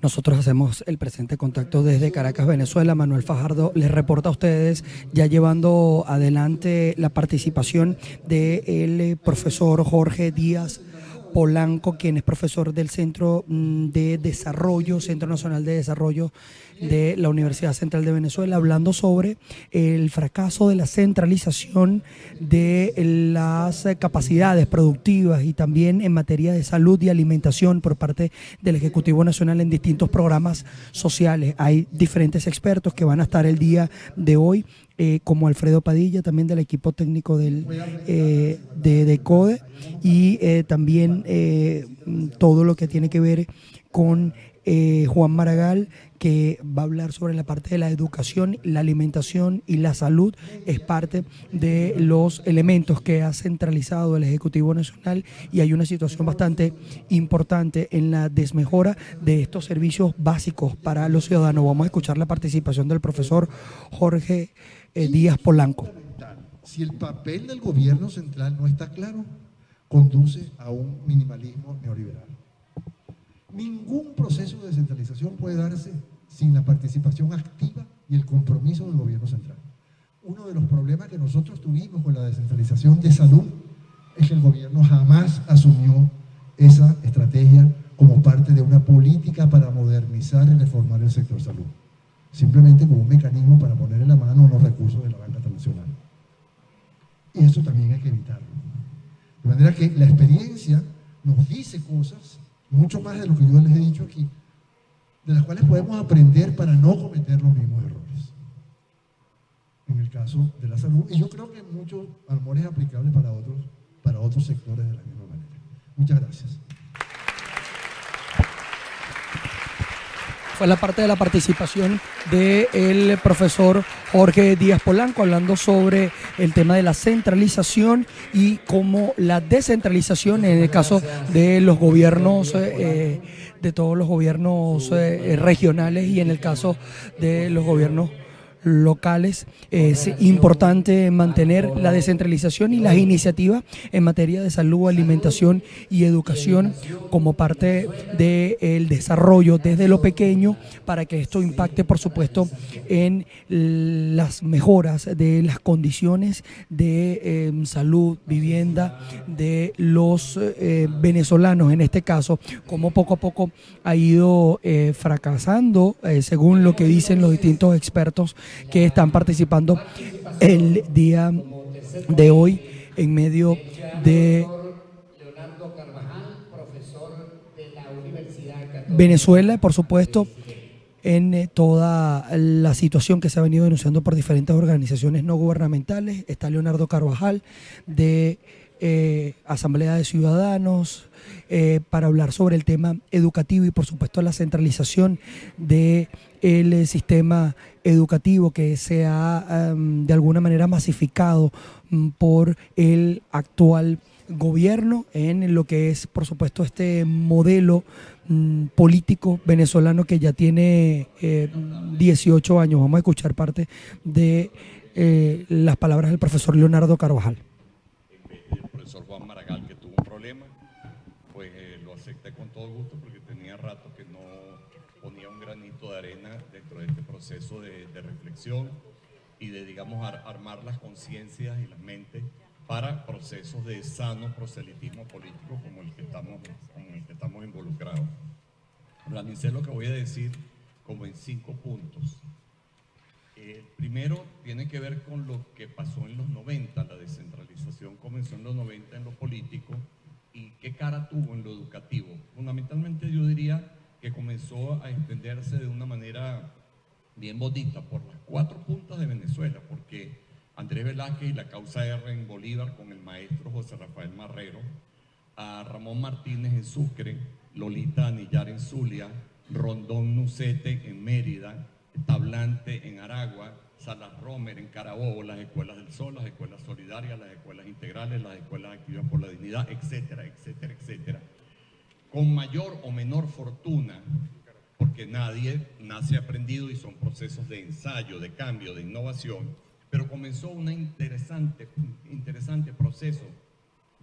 Nosotros hacemos el presente contacto desde Caracas, Venezuela. Manuel Fajardo les reporta a ustedes, ya llevando adelante la participación del profesor Jorge Díaz Polanco, quien es profesor del Centro de Desarrollo, Centro Nacional de Desarrollo de la Universidad Central de Venezuela, hablando sobre el fracaso de la centralización de las capacidades productivas y también en materia de salud y alimentación por parte del Ejecutivo Nacional en distintos programas sociales. Hay diferentes expertos que van a estar el día de hoy, como Alfredo Padilla, también del equipo técnico de CODE, y también todo lo que tiene que ver con Juan Maragall, que va a hablar sobre la parte de la educación, la alimentación y la salud. Es parte de los elementos que ha centralizado el Ejecutivo Nacional, y hay una situación bastante importante en la desmejora de estos servicios básicos para los ciudadanos. Vamos a escuchar la participación del profesor Jorge Díaz Polanco. Si el papel del gobierno central no está claro, conduce a un minimalismo neoliberal. Ningún proceso de descentralización puede darse sin la participación activa y el compromiso del gobierno central. Uno de los problemas que nosotros tuvimos con la descentralización de salud es que el gobierno jamás asumió esa estrategia como parte de una política para modernizar y reformar el sector salud, simplemente como un mecanismo para ponerle la mano a los recursos de la banca internacional. Y eso también hay que evitarlo. De manera que la experiencia nos dice cosas, mucho más de lo que yo les he dicho aquí, de las cuales podemos aprender para no cometer los mismos errores. En el caso de la salud, y yo creo que muchos, a lo mejor es aplicable para otros sectores de la misma manera. Muchas gracias. Fue la parte de la participación del profesor Jorge Díaz Polanco, hablando sobre el tema de la centralización y cómo la descentralización, en el caso de los gobiernos, de todos los gobiernos regionales, y en el caso de los gobiernos locales, es importante mantener la descentralización y las iniciativas en materia de salud, alimentación y educación como parte del desarrollo desde lo pequeño, para que esto impacte, por supuesto, en las mejoras de las condiciones de salud, vivienda de los venezolanos. En este caso, como poco a poco ha ido fracasando, según lo que dicen los distintos expertos que están participando el día de hoy en medio de Venezuela, por supuesto, en toda la situación que se ha venido denunciando por diferentes organizaciones no gubernamentales. Está Leonardo Carvajal de Asamblea de Ciudadanos, para hablar sobre el tema educativo y, por supuesto, la centralización del sistema educativo que se ha de alguna manera masificado por el actual gobierno en lo que es, por supuesto, este modelo político venezolano que ya tiene 18 años. Vamos a escuchar parte de las palabras del profesor Leonardo Carvajal. El profesor Juan Maragall, que tuvo un problema, pues lo acepté con todo gusto, porque tenía rato que no ponía un granito de arena dentro de este proceso de reflexión y de, digamos, armar las conciencias y las mentes para procesos de sano proselitismo político como el que estamos involucrados. Organicé lo que voy a decir como en 5 puntos. Primero tiene que ver con lo que pasó en los 90. La descentralización comenzó en los 90 en lo político, y qué cara tuvo en lo educativo. Fundamentalmente yo diría que comenzó a extenderse de una manera bien bonita por las 4 puntas de Venezuela, porque Andrés Velázquez y la causa R en Bolívar con el maestro José Rafael Marrero, a Ramón Martínez en Sucre, Lolita Anillar en Zulia, Rondón Nucete en Mérida, Tablante en Aragua, Salas Romer en Carabobo, las escuelas del Sol, las escuelas solidarias, las escuelas integrales, las escuelas activas por la dignidad, etcétera, etcétera, etcétera. Con mayor o menor fortuna, porque nadie nace aprendido y son procesos de ensayo, de cambio, de innovación, pero comenzó un interesante proceso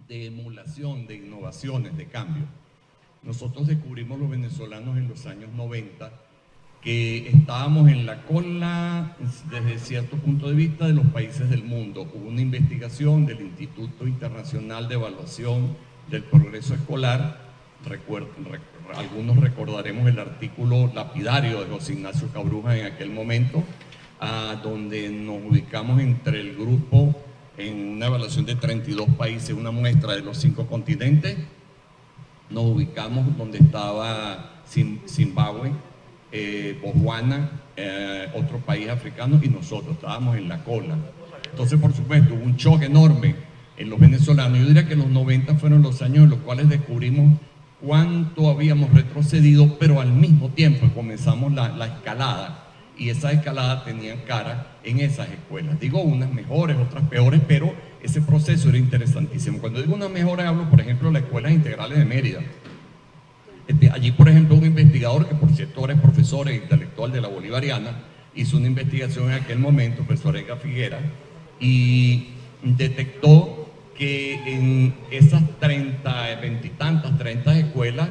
de emulación, de innovaciones, de cambio. nosotros descubrimos los venezolanos en los años 90 que estábamos en la cola desde cierto punto de vista de los países del mundo. Hubo una investigación del Instituto Internacional de Evaluación del Progreso Escolar. Algunos recordaremos el artículo lapidario de José Ignacio Cabruja en aquel momento, donde nos ubicamos entre el grupo en una evaluación de 32 países, una muestra de los 5 continentes. Nos ubicamos donde estaba Zimbabue, Botswana, otro país africano, y nosotros estábamos en la cola. Entonces, por supuesto, hubo un choque enorme en los venezolanos. Yo diría que los 90 fueron los años en los cuales descubrimos cuánto habíamos retrocedido, pero al mismo tiempo comenzamos la escalada, y esa escalada tenían cara en esas escuelas. Digo unas mejores, otras peores, pero ese proceso era interesantísimo. Cuando digo unas mejores, hablo, por ejemplo, de las escuelas integrales de Mérida. Allí, por ejemplo, un investigador, que por cierto ahora es profesor e intelectual de la Bolivariana, hizo una investigación en aquel momento, profesor Edgar Figuera, y detectó que en esas 30 escuelas,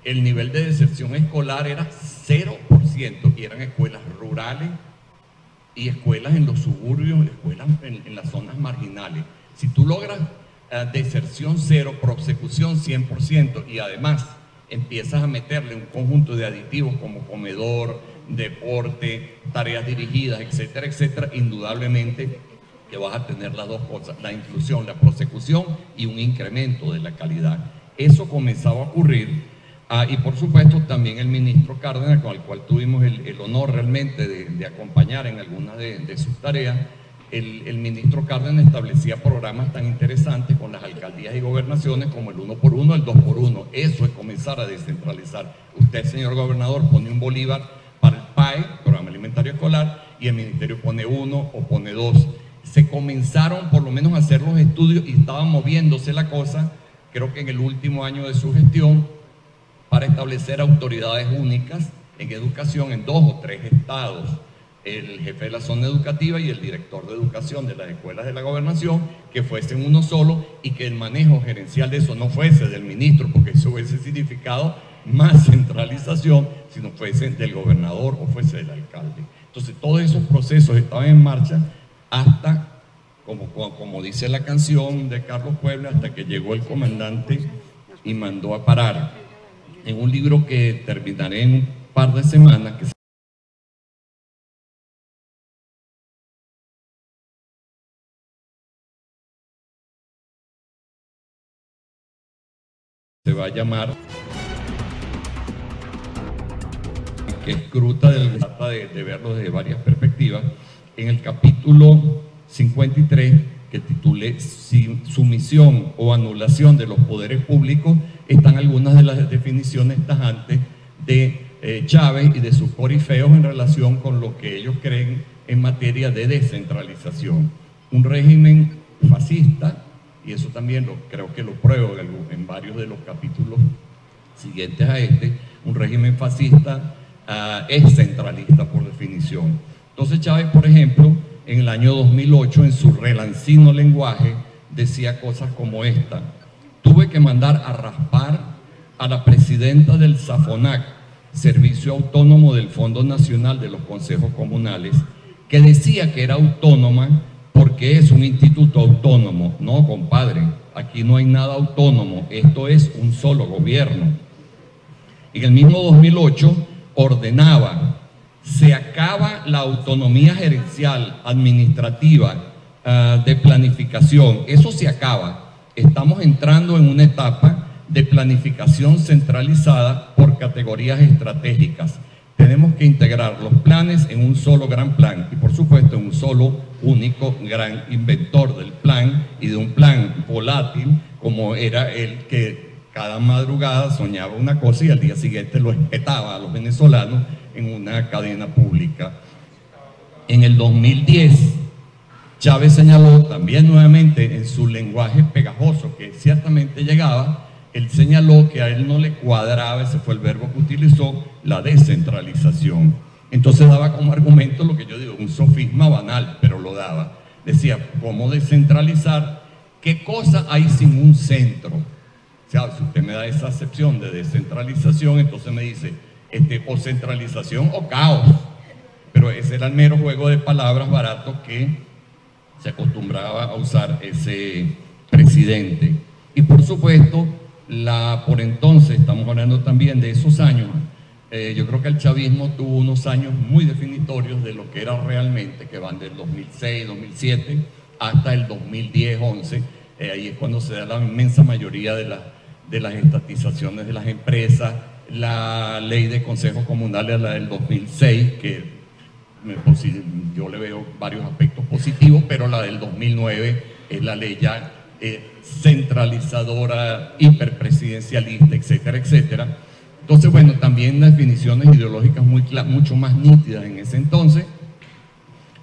el nivel de deserción escolar era 0%, y eran escuelas rurales y escuelas en los suburbios, escuelas en las zonas marginales. Si tú logras deserción 0, prosecución 100%, y además empiezas a meterle un conjunto de aditivos como comedor, deporte, tareas dirigidas, etcétera, etcétera, indudablemente que vas a tener las dos cosas, la inclusión, la prosecución y un incremento de la calidad. Eso comenzaba a ocurrir, y por supuesto también el ministro Cárdenas, con el cual tuvimos el honor realmente de acompañar en algunas de sus tareas. El ministro Cárdenas establecía programas tan interesantes con las alcaldías y gobernaciones como el 1x1, el 2x1. Eso es comenzar a descentralizar. Usted, señor gobernador, pone un bolívar para el PAE, Programa Alimentario Escolar, y el ministerio pone 1 o pone 2. Se comenzaron por lo menos a hacer los estudios y estaba moviéndose la cosa, creo que en el último año de su gestión, para establecer autoridades únicas en educación en 2 o 3 estados. El jefe de la zona educativa y el director de educación de las escuelas de la gobernación, que fuesen uno solo, y que el manejo gerencial de eso no fuese del ministro, porque eso hubiese significado más centralización, sino fuese del gobernador o fuese del alcalde. Entonces todos esos procesos estaban en marcha hasta, como dice la canción de Carlos Puebla, hasta que llegó el comandante y mandó a parar. En un libro que terminaré en un par de semanas, que se va a llamar, que escruta trata de verlo desde varias perspectivas. En el capítulo 53, que titulé Sumisión o anulación de los poderes públicos, están algunas de las definiciones tajantes de Chávez y de sus corifeos en relación con lo que ellos creen en materia de descentralización. Un régimen fascista, y eso también creo que lo pruebo en varios de los capítulos siguientes a este, un régimen fascista es centralista por definición. Entonces Chávez, por ejemplo, en el año 2008, en su relancino lenguaje, decía cosas como esta: tuve que mandar a raspar a la presidenta del SAFONAC, Servicio Autónomo del Fondo Nacional de los Consejos Comunales, que decía que era autónoma porque es un instituto autónomo. No, compadre, aquí no hay nada autónomo, esto es un solo gobierno. En el mismo 2008 ordenaba: se acaba la autonomía gerencial, administrativa, de planificación, eso se acaba. Estamos entrando en una etapa de planificación centralizada por categorías estratégicas. Tenemos que integrar los planes en un solo gran plan y, por supuesto, en un solo único gran inventor del plan, y de un plan volátil como era el que cada madrugada soñaba una cosa y al día siguiente lo espetaba a los venezolanos en una cadena pública. En el 2010, Chávez señaló también nuevamente en su lenguaje pegajoso, que ciertamente llegaba, él señaló que a él no le cuadraba, ese fue el verbo que utilizó, la descentralización. Entonces daba como argumento lo que yo digo, un sofisma banal, pero lo daba. Decía, ¿cómo descentralizar? ¿Qué cosa hay sin un centro? O sea, si usted me da esa acepción de descentralización, entonces me dice o centralización o caos. Pero ese era el mero juego de palabras barato que se acostumbraba a usar ese presidente. Y por supuesto, por entonces, estamos hablando también de esos años, yo creo que el chavismo tuvo unos años muy definitorios de lo que era realmente, que van del 2006, 2007 hasta el 2010, 11. Ahí es cuando se da la inmensa mayoría de las estatizaciones de las empresas, la ley de consejos comunales, la del 2006, que yo le veo varios aspectos positivos, pero la del 2009 es la ley ya centralizadora, hiperpresidencialista, etcétera, etcétera. Entonces, bueno, también las definiciones ideológicas mucho más nítidas en ese entonces.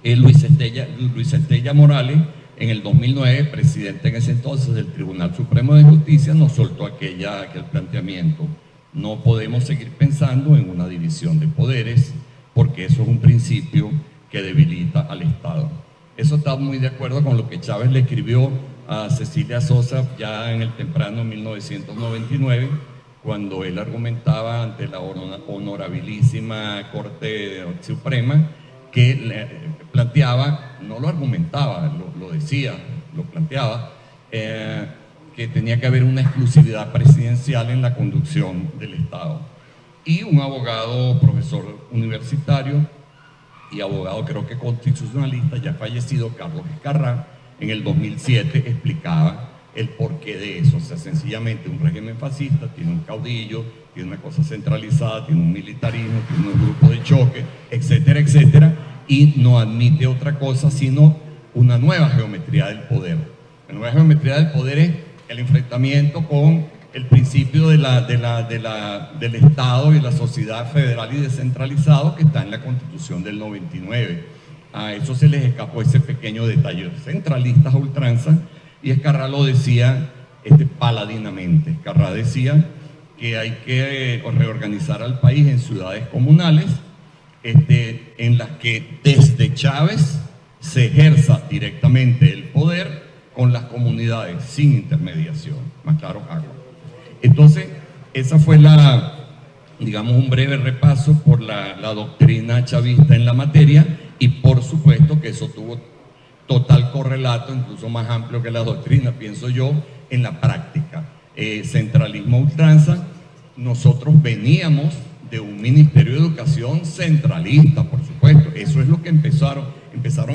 Luis Estella Morales, en el 2009, presidente en ese entonces del Tribunal Supremo de Justicia, nos soltó aquel planteamiento. No podemos seguir pensando en una división de poderes, porque eso es un principio que debilita al Estado. Eso está muy de acuerdo con lo que Chávez le escribió a Cecilia Sosa ya en el temprano 1999, cuando él argumentaba ante la honorabilísima Corte Suprema, que planteaba, no lo argumentaba, lo decía, lo planteaba, que tenía que haber una exclusividad presidencial en la conducción del Estado. Y un abogado, profesor universitario y abogado creo que constitucionalista, ya fallecido, Carlos Escarrá, en el 2007 explicaba el porqué de eso. O sea, sencillamente un régimen fascista tiene un caudillo, tiene una cosa centralizada, tiene un militarismo, tiene un grupo de choque, etcétera, etcétera, y no admite otra cosa sino una nueva geometría del poder. La nueva geometría del poder es el enfrentamiento con el principio del Estado y la sociedad federal y descentralizado que está en la Constitución del 99. A eso se les escapó ese pequeño detalle. Centralistas a ultranza, y Escarrá lo decía paladinamente. Escarrá decía que hay que reorganizar al país en ciudades comunales, en las que desde Chávez se ejerza directamente el poder con las comunidades sin intermediación. Más claro, agua. Entonces, esa fue digamos, un breve repaso por la doctrina chavista en la materia, y por supuesto que eso tuvo total correlato, incluso más amplio que la doctrina, pienso yo, en la práctica. Centralismo a ultranza. Nosotros veníamos de un Ministerio de Educación centralista, por supuesto. Eso es lo que empezaron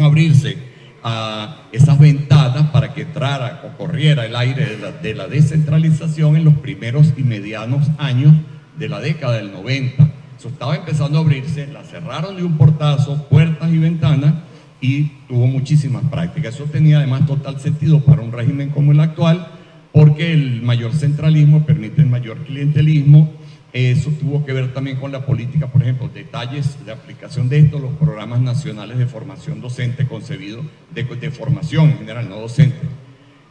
a abrirse a esas ventanas para que entrara o corriera el aire de la descentralización en los primeros y medianos años de la década del 90. Eso estaba empezando a abrirse, la cerraron de un portazo, puertas y ventanas, y tuvo muchísimas prácticas. Eso tenía además total sentido para un régimen como el actual, porque el mayor centralismo permite el mayor clientelismo. Eso tuvo que ver también con la política, por ejemplo, detalles de aplicación de esto, los programas nacionales de formación docente concebidos, de formación en general, no docente,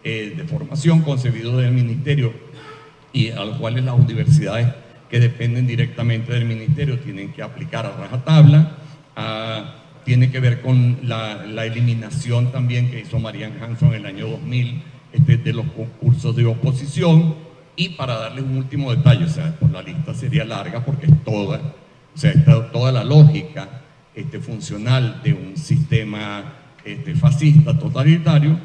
de formación concebidos del ministerio, y a los cuales las universidades que dependen directamente del ministerio tienen que aplicar a rajatabla. Tiene que ver con la eliminación también que hizo Marianne Hanson en el año 2000 de los concursos de oposición. Y para darles un último detalle, o sea, la lista sería larga porque es toda la lógica funcional de un sistema fascista totalitario,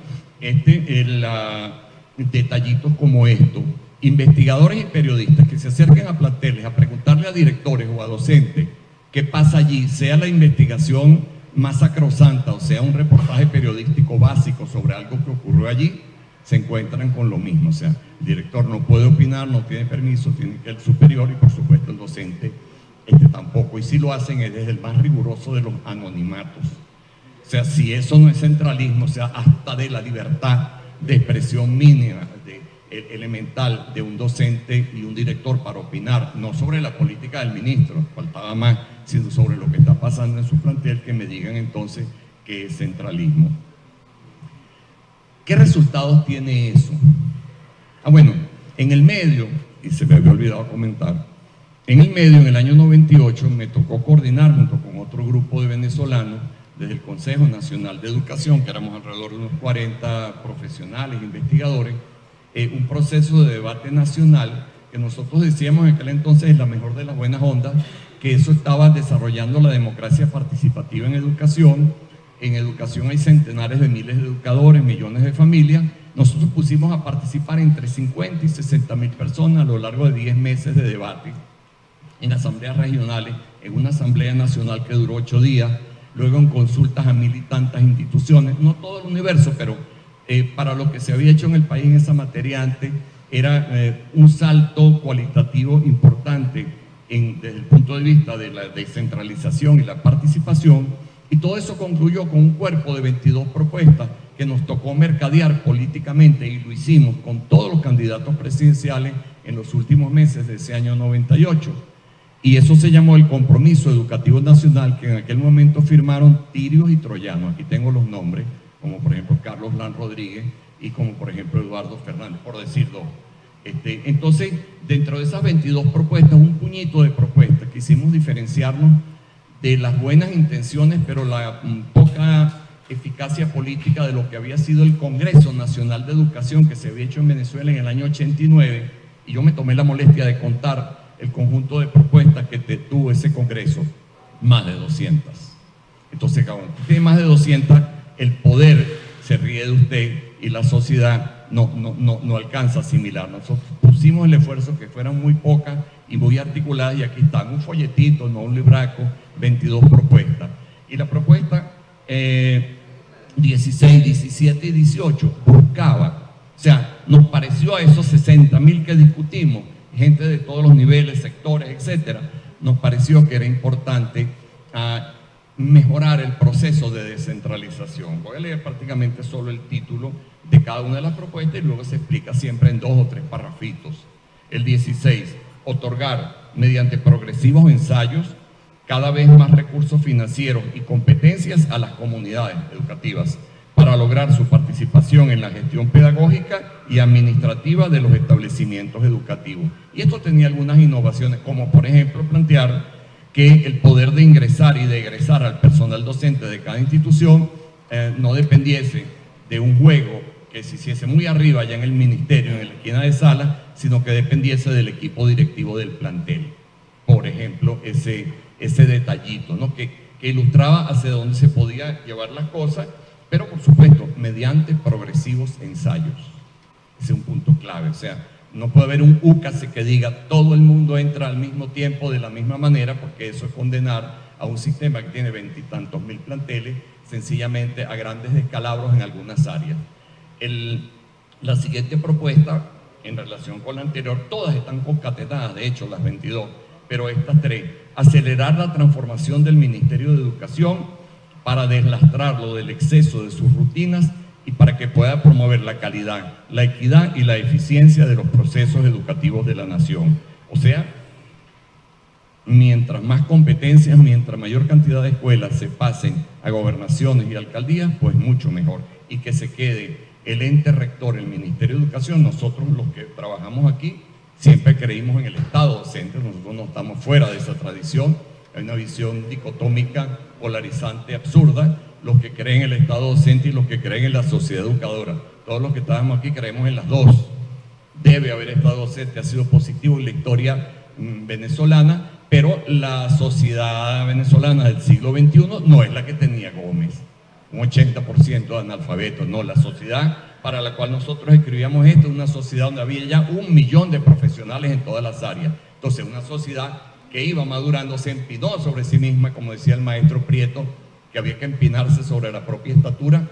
detallitos como esto. Investigadores y periodistas que se acerquen a planteles a preguntarle a directores o a docentes qué pasa allí, sea la investigación más sacrosanta o sea un reportaje periodístico básico sobre algo que ocurrió allí, se encuentran con lo mismo. O sea, el director no puede opinar, no tiene permiso, tiene que el superior, y por supuesto el docente tampoco. Y si lo hacen es desde el más riguroso de los anonimatos. O sea, si eso no es centralismo, o sea, hasta de la libertad de expresión mínima, elemental de un docente y un director para opinar, no sobre la política del ministro, faltaba más, sino sobre lo que está pasando en su plantel, que me digan entonces que es centralismo. ¿Qué resultados tiene eso? Bueno, en el medio, y se me había olvidado comentar, en el medio, en el año 98, me tocó coordinar junto con otro grupo de venezolanos desde el Consejo Nacional de Educación, que éramos alrededor de unos 40 profesionales, investigadores, un proceso de debate nacional que nosotros decíamos en aquel entonces, la mejor de las buenas ondas, que eso estaba desarrollando la democracia participativa en educación. En educación hay centenares de miles de educadores, millones de familias. Nosotros pusimos a participar entre 50 y 60 mil personas a lo largo de 10 meses de debate en asambleas regionales, en una asamblea nacional que duró 8 días, luego en consultas a 1000 y tantas instituciones, no todo el universo, pero para lo que se había hecho en el país en esa materia antes, era un salto cualitativo importante desde el punto de vista de la descentralización y la participación, y todo eso concluyó con un cuerpo de 22 propuestas que nos tocó mercadear políticamente, y lo hicimos con todos los candidatos presidenciales en los últimos meses de ese año 98. Y eso se llamó el Compromiso Educativo Nacional, que en aquel momento firmaron tirios y troyanos. Aquí tengo los nombres, como por ejemplo Carlos Lan Rodríguez y como por ejemplo Eduardo Fernández, por decir dos. Entonces, dentro de esas 22 propuestas, un puñito de propuestas, quisimos diferenciarnos de las buenas intenciones, pero la poca eficacia política de lo que había sido el Congreso Nacional de Educación que se había hecho en Venezuela en el año 89, y yo me tomé la molestia de contar el conjunto de propuestas que tuvo ese Congreso, más de 200. Entonces, cuando tiene más de 200, el poder se ríe de usted y la sociedad no alcanza a asimilar. Nosotros pusimos el esfuerzo que fueran muy pocas y muy articuladas, y aquí están, un folletito, no un libraco, 22 propuestas. Y la propuesta 16, 17 y 18 buscaba, o sea, nos pareció a esos 60.000 que discutimos, gente de todos los niveles, sectores, etcétera, nos pareció que era importante mejorar el proceso de descentralización. Voy a leer prácticamente solo el título de cada una de las propuestas y luego se explica siempre en 2 o 3 parrafitos. El 16, otorgar mediante progresivos ensayos cada vez más recursos financieros y competencias a las comunidades educativas para lograr su participación en la gestión pedagógica y administrativa de los establecimientos educativos. Y esto tenía algunas innovaciones, como por ejemplo plantear que el poder de ingresar y de egresar al personal docente de cada institución no dependiese de un juego que se hiciese muy arriba allá en el ministerio, en la esquina de sala, sino que dependiese del equipo directivo del plantel. Por ejemplo, ese detallito, ¿no? que ilustraba hacia dónde se podía llevar las cosas, pero por supuesto, mediante progresivos ensayos. Ese es un punto clave, o sea, no puede haber un UCASE que diga todo el mundo entra al mismo tiempo de la misma manera, porque eso es condenar a un sistema que tiene 20 y tantos mil planteles, sencillamente a grandes descalabros en algunas áreas. La siguiente propuesta, en relación con la anterior, todas están concatenadas, de hecho las 22, pero estas 3, acelerar la transformación del Ministerio de Educación para deslastrarlo del exceso de sus rutinas y para que pueda promover la calidad, la equidad y la eficiencia de los procesos educativos de la nación. O sea, mientras más competencias, mientras mayor cantidad de escuelas se pasen a gobernaciones y alcaldías, pues mucho mejor. Y que se quede el ente rector, el Ministerio de Educación. Nosotros los que trabajamos aquí siempre creímos en el Estado docente, nosotros no estamos fuera de esa tradición. Hay una visión dicotómica, polarizante, absurda, los que creen en el Estado docente y los que creen en la sociedad educadora. Todos los que estamos aquí creemos en las dos. Debe haber Estado docente, ha sido positivo en la historia venezolana, pero la sociedad venezolana del siglo XXI no es la que tenía Gómez, un 80% de analfabetos. No, la sociedad para la cual nosotros escribíamos esto es una sociedad donde había ya 1 millón de profesionales en todas las áreas. Entonces, una sociedad que iba madurando, se empinó sobre sí misma, como decía el maestro Prieto, que había que empinarse sobre la propia estatura.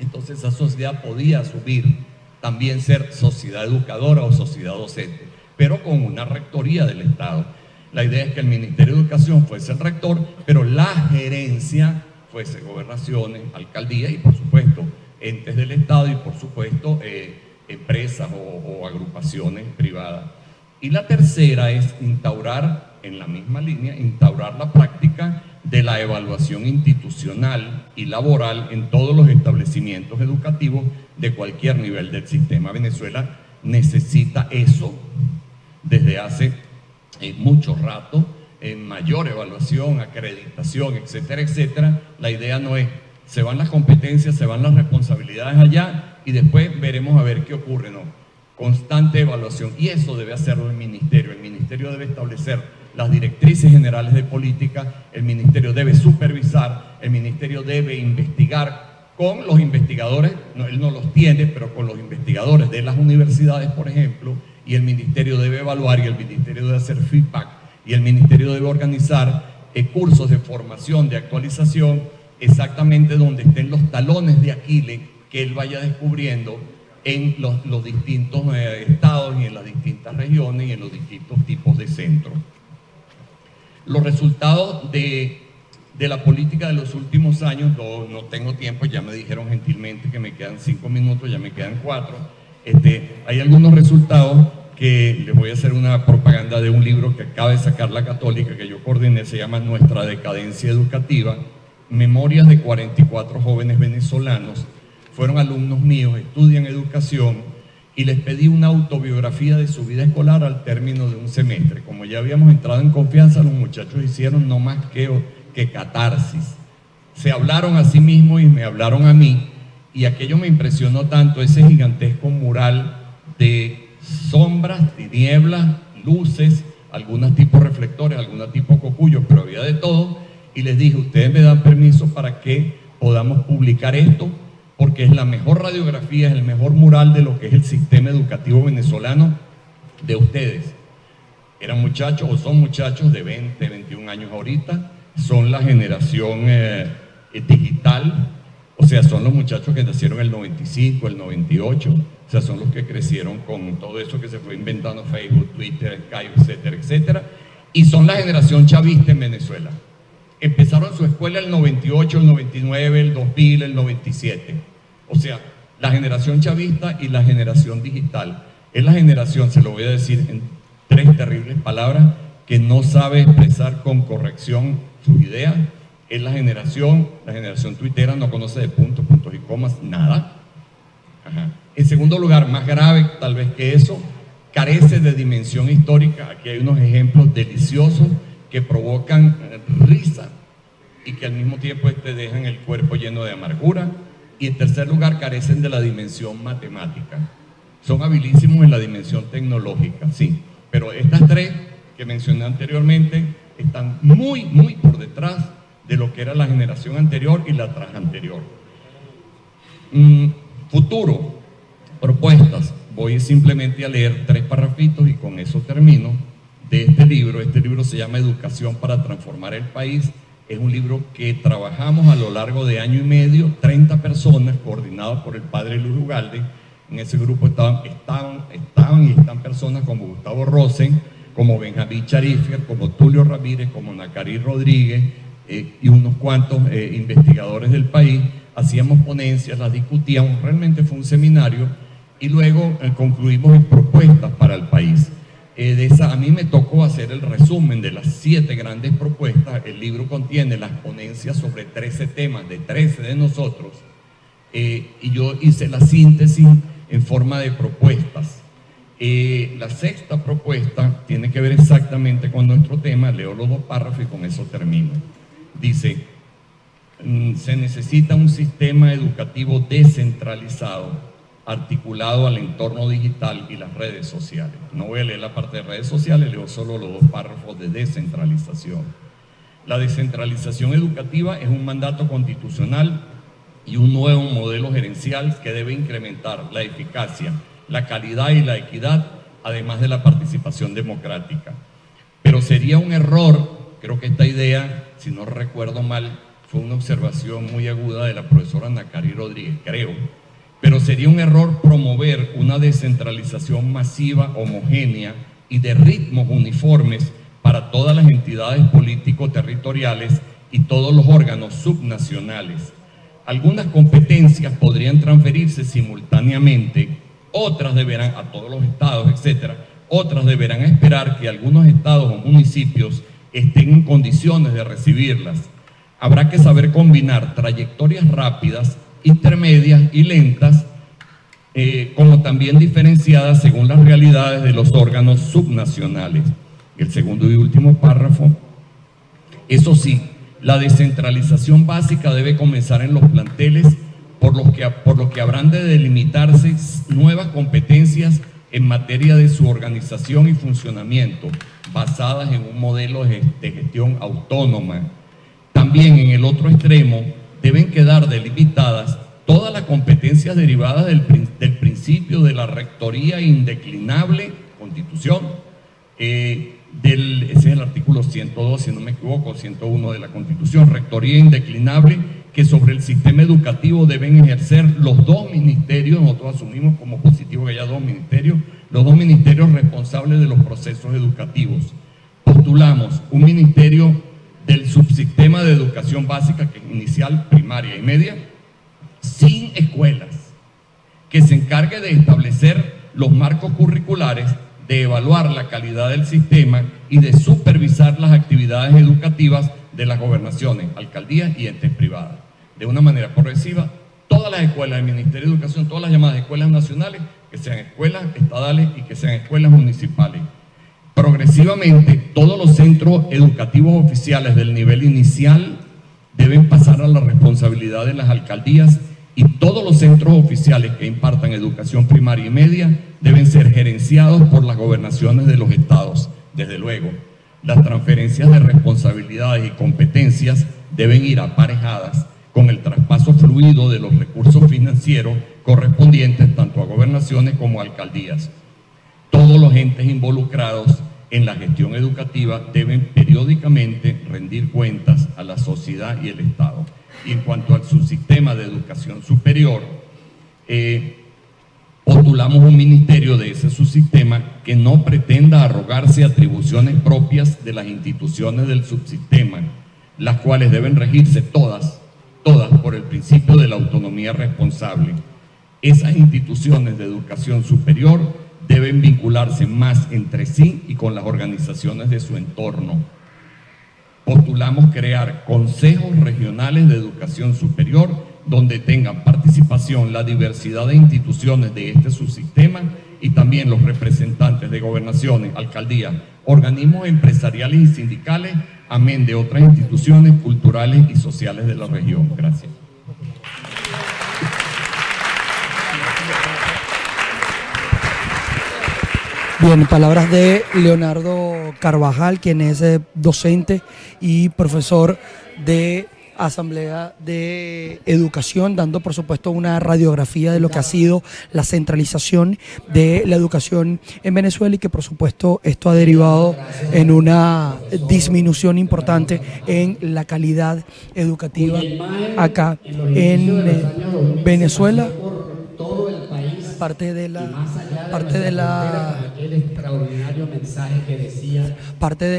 Entonces esa sociedad podía asumir también ser sociedad educadora o sociedad docente, pero con una rectoría del Estado. La idea es que el Ministerio de Educación fuese el rector, pero la gerencia fuese gobernaciones, alcaldías y por supuesto entes del Estado y por supuesto empresas o agrupaciones privadas. Y la tercera es instaurar, en la misma línea, instaurar la práctica de la evaluación institucional y laboral en todos los establecimientos educativos de cualquier nivel del sistema. Venezuela necesita eso desde hace mucho rato, mayor evaluación, acreditación, etcétera, etcétera. La idea no es, se van las competencias, se van las responsabilidades allá y después veremos a ver qué ocurre, no. constante evaluación, y eso debe hacerlo el ministerio. El ministerio debe establecer las directrices generales de política, el ministerio debe supervisar, el ministerio debe investigar con los investigadores, no, él no los tiene, pero con los investigadores de las universidades, por ejemplo, y el ministerio debe evaluar, y el ministerio debe hacer feedback, y el ministerio debe organizar cursos de formación, de actualización, exactamente donde estén los talones de Aquiles que él vaya descubriendo en los distintos estados y en las distintas regiones y en los distintos tipos de centros. Los resultados de la política de los últimos años, no tengo tiempo, ya me dijeron gentilmente que me quedan 5 minutos, ya me quedan 4. Hay algunos resultados que les voy a hacer una propaganda de un libro que acaba de sacar la Católica, que yo coordiné, se llama Nuestra decadencia educativa, memorias de 44 jóvenes venezolanos, fueron alumnos míos, estudian educación, y les pedí una autobiografía de su vida escolar al término de un semestre. Como ya habíamos entrado en confianza, los muchachos hicieron no más que catarsis. Se hablaron a sí mismos y me hablaron a mí, y aquello me impresionó tanto, ese gigantesco mural de sombras, tinieblas, luces, algunos tipos reflectores, algunos tipos cocuyos, pero había de todo, y les dije, ustedes me dan permiso para que podamos publicar esto, porque es la mejor radiografía, es el mejor mural de lo que es el sistema educativo venezolano de ustedes. Eran muchachos o son muchachos de 20, 21 años ahorita, son la generación digital, o sea, son los muchachos que nacieron en el 95, el 98, o sea, son los que crecieron con todo eso que se fue inventando, Facebook, Twitter, Skype, etcétera, etcétera, y son la generación chavista en Venezuela. Empezaron su escuela el 98, el 99, el 2000, el 97. O sea, la generación chavista y la generación digital. Es la generación, se lo voy a decir en 3 terribles palabras, que no sabe expresar con corrección sus ideas. Es la generación tuitera, no conoce de puntos y comas, nada. Ajá. En segundo lugar, más grave tal vez que eso, carece de dimensión histórica. Aquí hay unos ejemplos deliciosos que provocan risa y que al mismo tiempo dejan el cuerpo lleno de amargura. Y en tercer lugar, carecen de la dimensión matemática. Son habilísimos en la dimensión tecnológica, sí, pero estas 3 que mencioné anteriormente están muy, muy por detrás de lo que era la generación anterior y la tras anterior. Futuro, propuestas. Voy simplemente a leer 3 parrafitos y con eso termino de este libro. Este libro se llama Educación para transformar el país. Es un libro que trabajamos a lo largo de año y medio, 30 personas, coordinados por el padre Luis Ugalde. En ese grupo estaban y están personas como Gustavo Rosen, como Benjamín Charifier, como Tulio Ramírez, como Nacari Rodríguez y unos cuantos investigadores del país. Hacíamos ponencias, las discutíamos, realmente fue un seminario y luego concluimos en propuestas para el país. A mí me tocó hacer el resumen de las 7 grandes propuestas. El libro contiene las ponencias sobre 13 temas de 13 de nosotros y yo hice la síntesis en forma de propuestas. La 6ª propuesta tiene que ver exactamente con nuestro tema. Leo los 2 párrafos y con eso termino. Dice, se necesita un sistema educativo descentralizado articulado al entorno digital y las redes sociales. No voy a leer la parte de redes sociales, leo solo los 2 párrafos de descentralización. La descentralización educativa es un mandato constitucional y un nuevo modelo gerencial que debe incrementar la eficacia, la calidad y la equidad, además de la participación democrática. Pero sería un error, creo que esta idea, si no recuerdo mal, fue una observación muy aguda de la profesora Nacari Rodríguez, creo, pero sería un error promover una descentralización masiva, homogénea y de ritmos uniformes para todas las entidades político-territoriales y todos los órganos subnacionales. Algunas competencias podrían transferirse simultáneamente, otras deberán, a todos los estados, etcétera, otras deberán esperar que algunos estados o municipios estén en condiciones de recibirlas. Habrá que saber combinar trayectorias rápidas, intermedias y lentas, como también diferenciadas según las realidades de los órganos subnacionales. El segundo y último párrafo. Eso sí, la descentralización básica debe comenzar en los planteles, por lo que habrán de delimitarse nuevas competencias en materia de su organización y funcionamiento, basadas en un modelo de gestión autónoma. También en el otro extremo deben quedar delimitadas todas las competencias derivadas del principio de la rectoría indeclinable, Constitución, ese es el artículo 102, si no me equivoco, 101 de la Constitución, rectoría indeclinable que sobre el sistema educativo deben ejercer los dos ministerios. Nosotros asumimos como positivo que haya dos ministerios, los dos ministerios responsables de los procesos educativos. Postulamos un ministerio del subsistema de educación básica, que es inicial, primaria y media, sin escuelas, que se encargue de establecer los marcos curriculares, de evaluar la calidad del sistema y de supervisar las actividades educativas de las gobernaciones, alcaldías y entes privadas. De una manera progresiva, todas las escuelas del Ministerio de Educación, todas las llamadas escuelas nacionales, que sean escuelas estadales y que sean escuelas municipales. Progresivamente, todos los centros educativos oficiales del nivel inicial deben pasar a la responsabilidad de las alcaldías, y todos los centros oficiales que impartan educación primaria y media deben ser gerenciados por las gobernaciones de los estados. Desde luego, las transferencias de responsabilidades y competencias deben ir aparejadas con el traspaso fluido de los recursos financieros correspondientes tanto a gobernaciones como a alcaldías. Todos los entes involucrados en la gestión educativa deben periódicamente rendir cuentas a la sociedad y el Estado. Y en cuanto al subsistema de educación superior, postulamos un ministerio de ese subsistema que no pretenda arrogarse atribuciones propias de las instituciones del subsistema, las cuales deben regirse todas por el principio de la autonomía responsable. Esas instituciones de educación superior deben vincularse más entre sí y con las organizaciones de su entorno. Postulamos crear consejos regionales de educación superior donde tengan participación la diversidad de instituciones de este subsistema y también los representantes de gobernaciones, alcaldías, organismos empresariales y sindicales, amén de otras instituciones culturales y sociales de la región. Gracias. Bien, palabras de Leonardo Carvajal, quien es docente y profesor de Asamblea de Educación, dando por supuesto una radiografía de lo que ha sido la centralización de la educación en Venezuela y que por supuesto esto ha derivado en una disminución importante en la calidad educativa acá en Venezuela. Parte de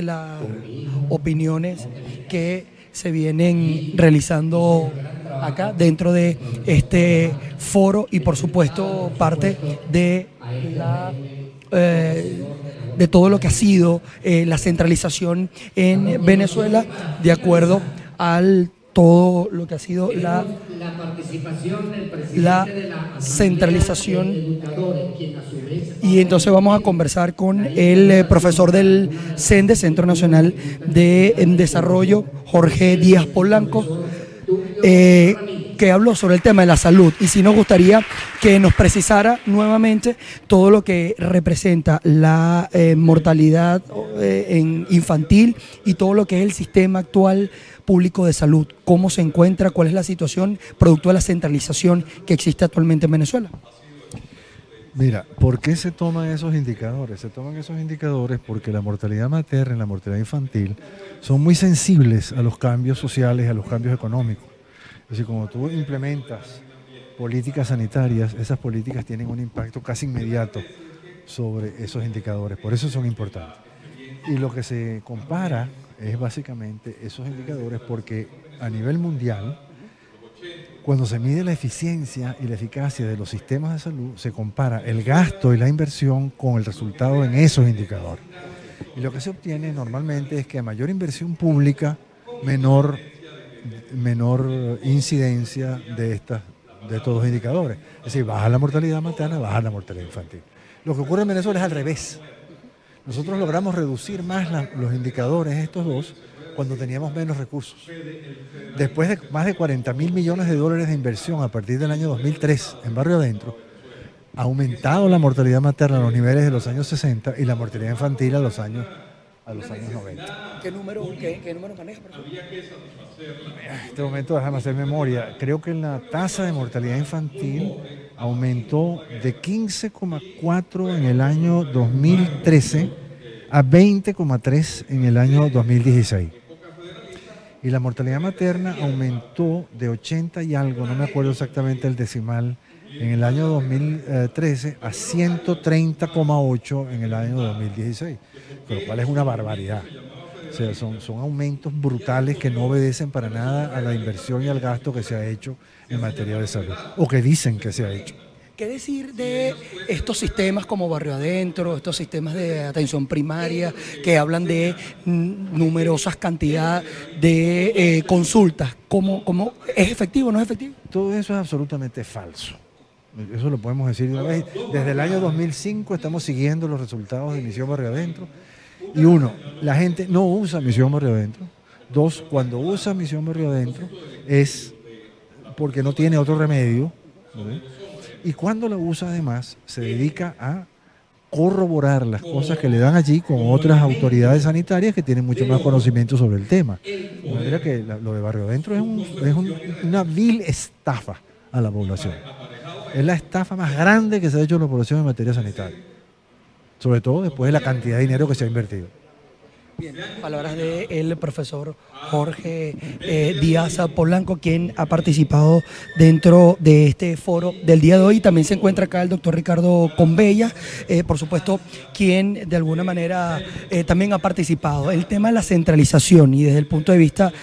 las opiniones que se vienen realizando acá dentro de este foro y por supuesto parte de de todo lo que ha sido la centralización en Venezuela de acuerdo al todo lo que ha sido la centralización. Y entonces vamos a conversar con el profesor del CENDE, Centro Nacional de Desarrollo, Jorge Díaz Polanco, que habló sobre el tema de la salud. Y sí nos gustaría que nos precisara nuevamente todo lo que representa la mortalidad infantil y todo lo que es el sistema actual público de salud, cómo se encuentra, cuál es la situación producto de la centralización que existe actualmente en Venezuela. Mira, ¿por qué se toman esos indicadores? Se toman esos indicadores porque la mortalidad materna y la mortalidad infantil son muy sensibles a los cambios sociales, a los cambios económicos. Es decir, cuando tú implementas políticas sanitarias, esas políticas tienen un impacto casi inmediato sobre esos indicadores, por eso son importantes. Y lo que se compara es básicamente esos indicadores porque a nivel mundial, cuando se mide la eficiencia y la eficacia de los sistemas de salud, se compara el gasto y la inversión con el resultado en esos indicadores. Y lo que se obtiene normalmente es que a mayor inversión pública, menor incidencia de todos los indicadores. Es decir, baja la mortalidad materna, baja la mortalidad infantil. Lo que ocurre en Venezuela es al revés. Nosotros logramos reducir más los indicadores, estos dos, cuando teníamos menos recursos. Después de más de 40.000 millones de dólares de inversión a partir del año 2003 en Barrio Adentro, ha aumentado la mortalidad materna a los niveles de los años 60 y la mortalidad infantil a los años 90. ¿Qué número maneja, profesor? En este momento déjame hacer memoria. Creo que la tasa de mortalidad infantil aumentó de 15,4 en el año 2013 a 20,3 en el año 2016. Y la mortalidad materna aumentó de 80 y algo, no me acuerdo exactamente el decimal, en el año 2013 a 130,8 en el año 2016, con lo cual es una barbaridad. O sea, son aumentos brutales que no obedecen para nada a la inversión y al gasto que se ha hecho en materia de salud, o que dicen que se ha hecho. ¿Qué decir de estos sistemas como Barrio Adentro, estos sistemas de atención primaria que hablan de numerosas cantidades de consultas? ¿Cómo es efectivo o no es efectivo? Todo eso es absolutamente falso. Eso lo podemos decir de una vez. Desde el año 2005 estamos siguiendo los resultados de Misión Barrio Adentro. Y uno, la gente no usa Misión Barrio Adentro. Dos, cuando usa Misión Barrio Adentro es porque no tiene otro remedio, ¿verdad? Y cuando la usa además se dedica a corroborar las cosas que le dan allí con otras autoridades sanitarias que tienen mucho más conocimiento sobre el tema. De manera que lo de Barrio Adentro es una vil estafa a la población. Es la estafa más grande que se ha hecho a la población en materia sanitaria. Sobre todo después de la cantidad de dinero que se ha invertido. Bien, palabras del profesor Jorge Díaz Polanco, quien ha participado dentro de este foro del día de hoy. También se encuentra acá el doctor Ricardo Conbella, por supuesto, quien de alguna manera también ha participado. El tema de la centralización y desde el punto de vista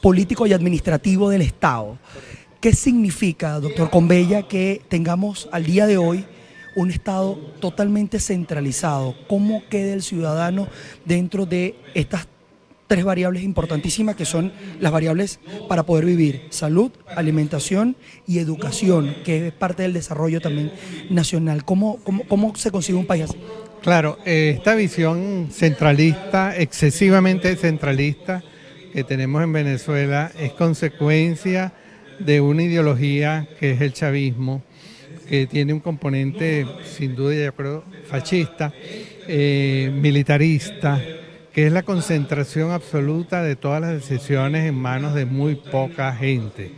político y administrativo del Estado. ¿Qué significa, doctor Conbella, que tengamos al día de hoy un Estado totalmente centralizado? ¿Cómo queda el ciudadano dentro de estas tres variables importantísimas que son las variables para poder vivir? Salud, alimentación y educación, que es parte del desarrollo también nacional. ¿Cómo se consigue un país así? Claro, esta visión centralista, excesivamente centralista, que tenemos en Venezuela es consecuencia de una ideología que es el chavismo, que tiene un componente, sin duda, yo creo, fascista, militarista, que es la concentración absoluta de todas las decisiones en manos de muy poca gente.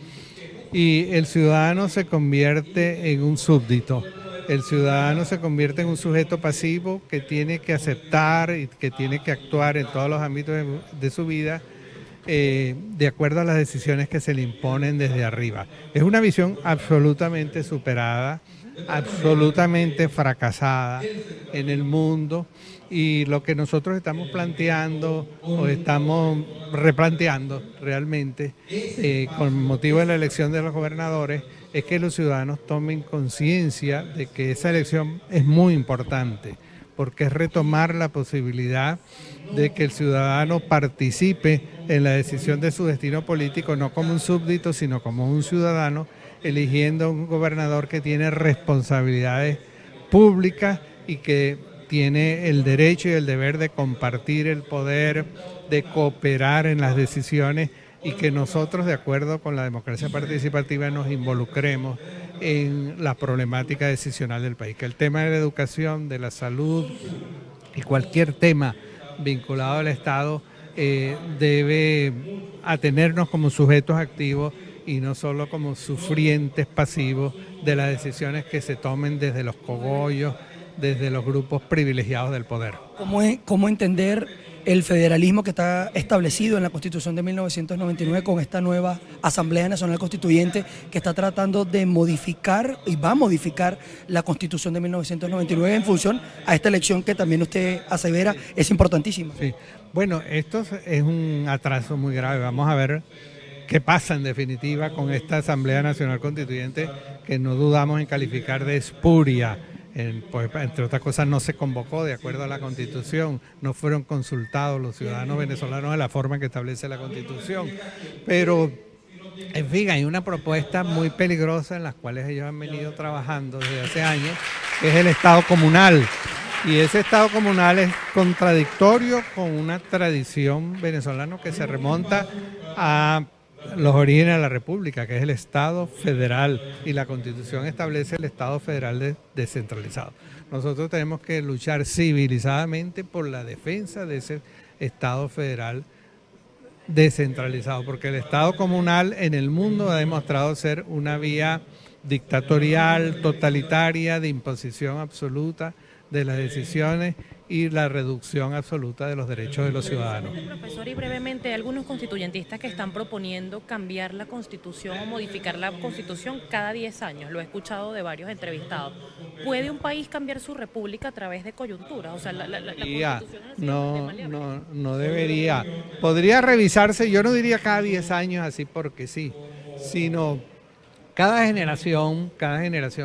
Y el ciudadano se convierte en un súbdito, el ciudadano se convierte en un sujeto pasivo que tiene que aceptar y que tiene que actuar en todos los ámbitos de su vida de acuerdo a las decisiones que se le imponen desde arriba. Es una visión absolutamente superada, absolutamente fracasada en el mundo, y lo que nosotros estamos planteando o estamos replanteando realmente con motivo de la elección de los gobernadores es que los ciudadanos tomen conciencia de que esa elección es muy importante, porque es retomar la posibilidad de que el ciudadano participe en la decisión de su destino político, no como un súbdito, sino como un ciudadano, eligiendo a un gobernador que tiene responsabilidades públicas y que tiene el derecho y el deber de compartir el poder, de cooperar en las decisiones, y que nosotros, de acuerdo con la democracia participativa, nos involucremos en la problemática decisional del país. Que el tema de la educación, de la salud y cualquier tema vinculado al Estado debe atenernos como sujetos activos y no solo como sufrientes pasivos de las decisiones que se tomen desde los cogollos, desde los grupos privilegiados del poder. ¿Cómo entender el federalismo que está establecido en la Constitución de 1999 con esta nueva Asamblea Nacional Constituyente que está tratando de modificar y va a modificar la Constitución de 1999 en función a esta elección que también usted asevera es importantísima? Sí. Bueno, esto es un atraso muy grave. Vamos a ver qué pasa en definitiva con esta Asamblea Nacional Constituyente, que no dudamos en calificar de espuria. Pues, entre otras cosas, no se convocó de acuerdo a la Constitución, no fueron consultados los ciudadanos venezolanos de la forma que establece la Constitución. Pero, en fin, hay una propuesta muy peligrosa en la cual ellos han venido trabajando desde hace años, que es el Estado comunal. Y ese Estado comunal es contradictorio con una tradición venezolana que se remonta a los orígenes de la República, que es el Estado federal, y la Constitución establece el Estado federal descentralizado. Nosotros tenemos que luchar civilizadamente por la defensa de ese Estado federal descentralizado, porque el Estado comunal en el mundo ha demostrado ser una vía dictatorial, totalitaria, de imposición absoluta de las decisiones y la reducción absoluta de los derechos de los ciudadanos. Profesor, y brevemente, hay algunos constituyentistas que están proponiendo cambiar la Constitución o modificar la Constitución cada 10 años. Lo he escuchado de varios entrevistados. ¿Puede un país cambiar su república a través de coyunturas? O sea, la Constitución no debería. Podría revisarse, yo no diría cada 10 años así porque sí, sino cada generación,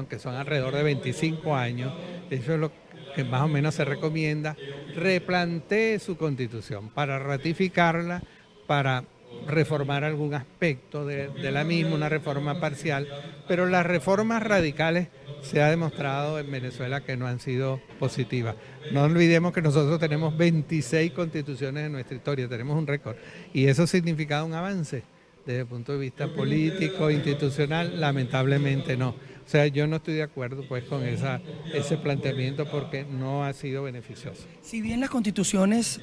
que son alrededor de 25 años, eso es lo que más o menos se recomienda, replantee su Constitución para ratificarla, para reformar algún aspecto de la misma, una reforma parcial, pero las reformas radicales se ha demostrado en Venezuela que no han sido positivas. No olvidemos que nosotros tenemos 26 constituciones en nuestra historia, tenemos un récord, y eso ha significado un avance desde el punto de vista político, institucional. Lamentablemente no. O sea, yo no estoy de acuerdo pues con ese planteamiento porque no ha sido beneficioso. Si bien las constituciones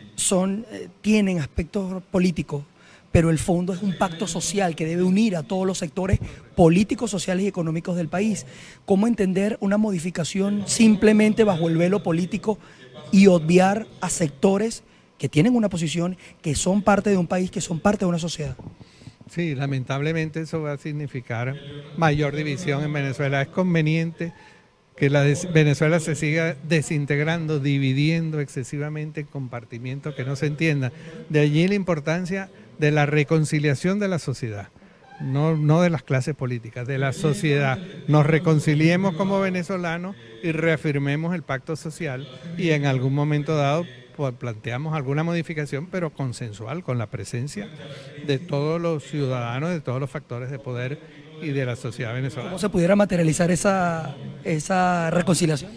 tienen aspectos políticos, pero el fondo es un pacto social que debe unir a todos los sectores políticos, sociales y económicos del país. ¿Cómo entender una modificación simplemente bajo el velo político y obviar a sectores que tienen una posición, que son parte de un país, que son parte de una sociedad? Sí, lamentablemente eso va a significar mayor división en Venezuela. Es conveniente que Venezuela se siga desintegrando, dividiendo excesivamente en compartimientos que no se entiendan. De allí la importancia de la reconciliación de la sociedad, no de las clases políticas, de la sociedad. Nos reconciliemos como venezolanos y reafirmemos el pacto social y en algún momento dado pues planteamos alguna modificación, pero consensual, con la presencia de todos los ciudadanos, de todos los factores de poder y de la sociedad venezolana. ¿Cómo se pudiera materializar esa reconciliación?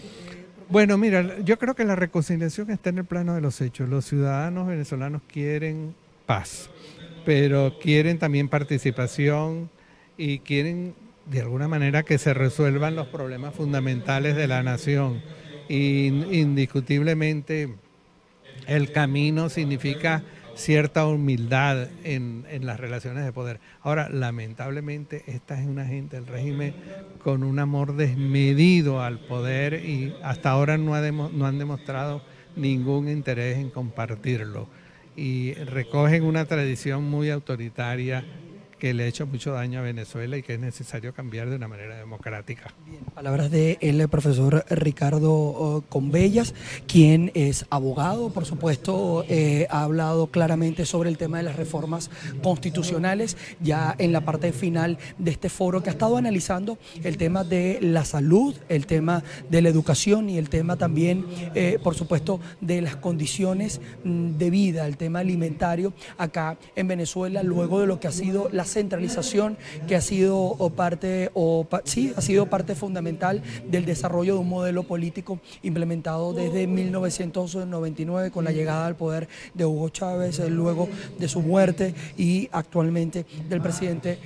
Bueno, mira, yo creo que la reconciliación está en el plano de los hechos. Los ciudadanos venezolanos quieren paz, pero quieren también participación y quieren de alguna manera que se resuelvan los problemas fundamentales de la nación. Y indiscutiblemente el camino significa cierta humildad en las relaciones de poder. Ahora, lamentablemente, esta es una gente del régimen con un amor desmedido al poder y hasta ahora no han demostrado ningún interés en compartirlo. Y recogen una tradición muy autoritaria que le ha hecho mucho daño a Venezuela y que es necesario cambiar de una manera democrática. Bien, palabras del profesor Ricardo Convellas, quien es abogado, por supuesto, ha hablado claramente sobre el tema de las reformas constitucionales, ya en la parte final de este foro que ha estado analizando el tema de la salud, el tema de la educación y el tema también, por supuesto, de las condiciones de vida, el tema alimentario acá en Venezuela, luego de lo que ha sido la centralización que ha sido parte fundamental del desarrollo de un modelo político implementado desde 1999 con la llegada al poder de Hugo Chávez, luego de su muerte y actualmente del presidente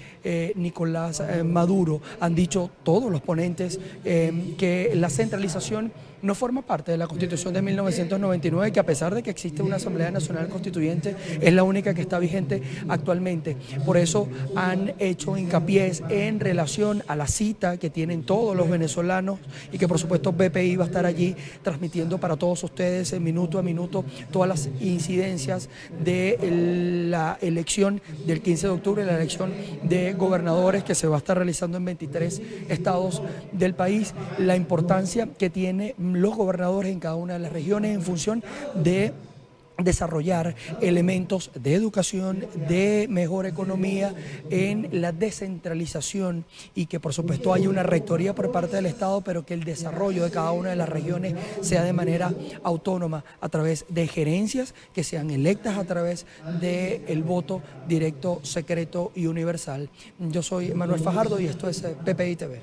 Nicolás Maduro. Han dicho todos los ponentes que la centralización no forma parte de la Constitución de 1999, que a pesar de que existe una Asamblea Nacional Constituyente, es la única que está vigente actualmente. Por eso han hecho hincapié en relación a la cita que tienen todos los venezolanos y que por supuesto BPI va a estar allí transmitiendo para todos ustedes minuto a minuto todas las incidencias de la elección del 15 de octubre, la elección de gobernadores que se va a estar realizando en 23 estados del país, la importancia que tiene los gobernadores en cada una de las regiones en función de desarrollar elementos de educación, de mejor economía, en la descentralización y que por supuesto haya una rectoría por parte del Estado, pero que el desarrollo de cada una de las regiones sea de manera autónoma a través de gerencias que sean electas a través del voto directo, secreto y universal. Yo soy Manuel Fajardo y esto es PPI TV.